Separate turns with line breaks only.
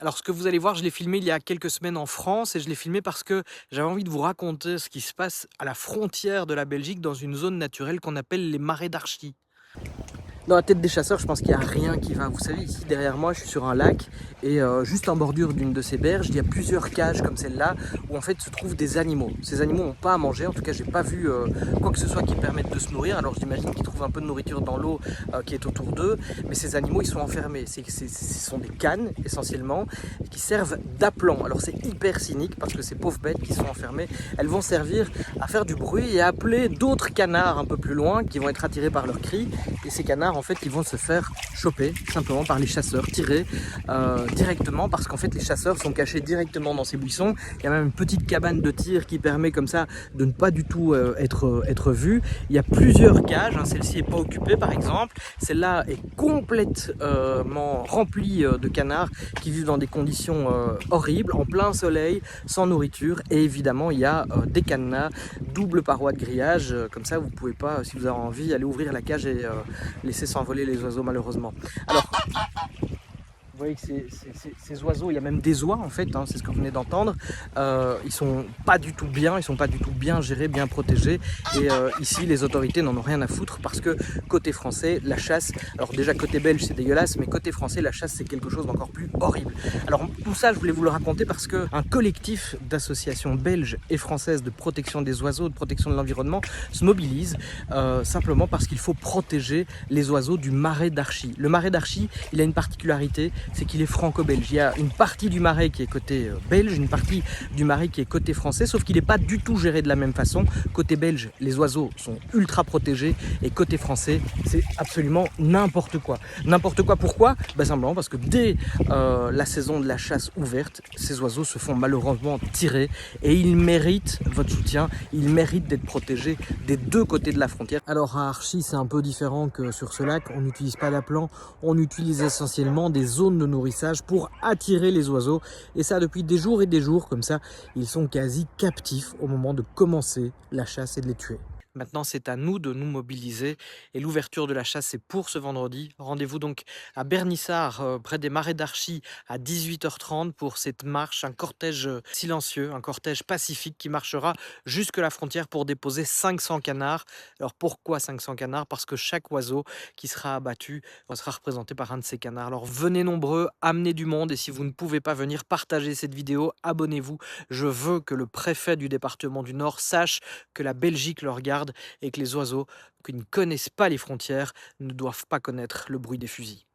Alors ce que vous allez voir, je l'ai filmé il y a quelques semaines en France et je l'ai filmé parce que j'avais envie de vous raconter ce qui se passe à la frontière de la Belgique dans une zone naturelle qu'on appelle les marais d'Archie. Dans la tête des chasseurs, je pense qu'il n'y a rien qui va. Vous savez, ici derrière moi, je suis sur un lac et juste en bordure d'une de ces berges, il y a plusieurs cages comme celle-là où en fait se trouvent des animaux. Ces animaux n'ont pas à manger, en tout cas, j'ai pas vu quoi que ce soit qui permette de se nourrir. Alors j'imagine qu'ils trouvent un peu de nourriture dans l'eau qui est autour d'eux, mais ces animaux ils sont enfermés. Ce sont des cannes essentiellement qui servent d'appelant. Alors c'est hyper cynique parce que ces pauvres bêtes qui sont enfermées, elles vont servir à faire du bruit et à appeler d'autres canards un peu plus loin qui vont être attirés par leurs cris. Et ces canards en fait ils vont se faire choper simplement par les chasseurs, tirer directement parce qu'en fait les chasseurs sont cachés directement dans ces buissons. Il y a même une petite cabane de tir qui permet comme ça de ne pas du tout être vu. Il y a plusieurs cages, hein. Celle-ci n'est pas occupée par exemple, celle-là est complètement remplie de canards qui vivent dans des conditions horribles, en plein soleil, sans nourriture, et évidemment il y a des cadenas, double paroi de grillage, comme ça vous pouvez pas, si vous avez envie, aller ouvrir la cage et laisser s'envoler les oiseaux malheureusement. Alors, vous voyez que ces oiseaux, il y a même des oies en fait, hein, c'est ce que vous venez d'entendre. Ils sont pas du tout bien, ils sont pas du tout bien gérés, bien protégés. Et ici, les autorités n'en ont rien à foutre parce que côté français, la chasse, alors déjà côté belge c'est dégueulasse, mais côté français, la chasse c'est quelque chose d'encore plus horrible. Alors tout ça, je voulais vous le raconter parce que un collectif d'associations belges et françaises de protection des oiseaux, de protection de l'environnement se mobilise simplement parce qu'il faut protéger les oiseaux du marais d'Archie. Le marais d'Archie, il a une particularité, c'est qu'il est franco-belge. Il y a une partie du marais qui est côté belge, une partie du marais qui est côté français, sauf qu'il n'est pas du tout géré de la même façon. Côté belge, les oiseaux sont ultra protégés et côté français, c'est absolument n'importe quoi. N'importe quoi, pourquoi? Simplement parce que dès la saison de la chasse ouverte, ces oiseaux se font malheureusement tirer et ils méritent votre soutien, ils méritent d'être protégés des deux côtés de la frontière. Alors à Archie, c'est un peu différent que sur ce lac, on n'utilise pas d'appelant, on utilise essentiellement des zones de nourrissage pour attirer les oiseaux, et ça depuis des jours et des jours. Comme ça ils sont quasi captifs au moment de commencer la chasse et de les tuer. Maintenant, c'est à nous de nous mobiliser et l'ouverture de la chasse, c'est pour ce vendredi. Rendez-vous donc à Bernissart, près des marais d'Archie, à 18h30 pour cette marche, un cortège silencieux, un cortège pacifique qui marchera jusque la frontière pour déposer 500 canards. Alors pourquoi 500 canards? Parce que chaque oiseau qui sera abattu sera représenté par un de ces canards. Alors venez nombreux, amenez du monde, et si vous ne pouvez pas venir, partagez cette vidéo, abonnez-vous. Je veux que le préfet du département du Nord sache que la Belgique le regarde et que les oiseaux qui ne connaissent pas les frontières ne doivent pas connaître le bruit des fusils.